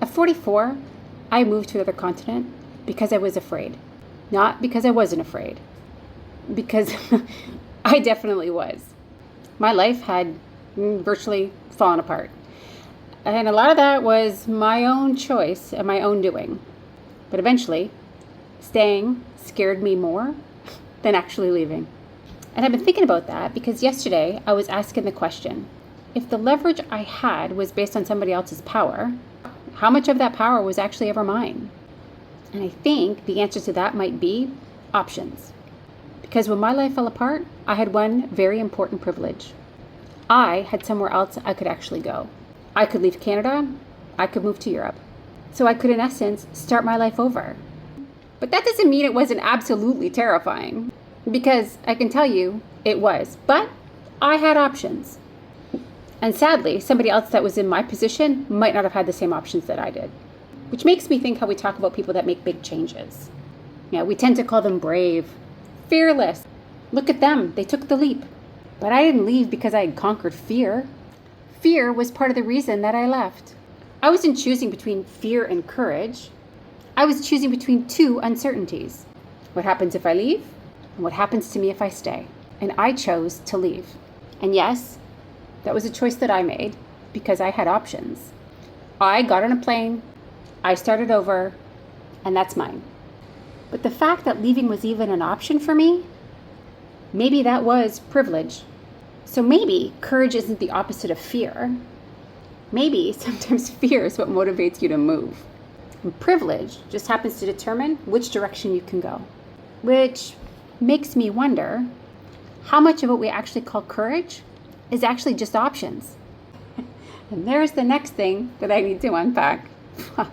At 44, I moved to another continent because I was afraid. Not because I wasn't afraid. Because I definitely was. My life had virtually fallen apart. And a lot of that was my own choice and my own doing. But eventually, staying scared me more than actually leaving. And I've been thinking about that because yesterday I was asking the question, if the leverage I had was based on somebody else's power, how much of that power was actually ever mine? And I think the answer to that might be options. Because when my life fell apart, I had one very important privilege. I had somewhere else I could actually go. I could leave Canada, I could move to Europe. So I could, in essence, start my life over. But that doesn't mean it wasn't absolutely terrifying, because I can tell you it was. But I had options. And sadly, somebody else that was in my position might not have had the same options that I did. Which makes me think how we talk about people that make big changes. We tend to call them brave, fearless. Look at them, they took the leap. But I didn't leave because I had conquered fear. Fear was part of the reason that I left. I wasn't choosing between fear and courage. I was choosing between two uncertainties. What happens if I leave? And what happens to me if I stay? And I chose to leave. And yes, that was a choice that I made because I had options. I got on a plane, I started over, and that's mine. But the fact that leaving was even an option for me, maybe that was privilege. So maybe courage isn't the opposite of fear. Maybe sometimes fear is what motivates you to move. And privilege just happens to determine which direction you can go. Which makes me wonder how much of what we actually call courage is actually just options. And there's the next thing that I need to unpack. Fuck.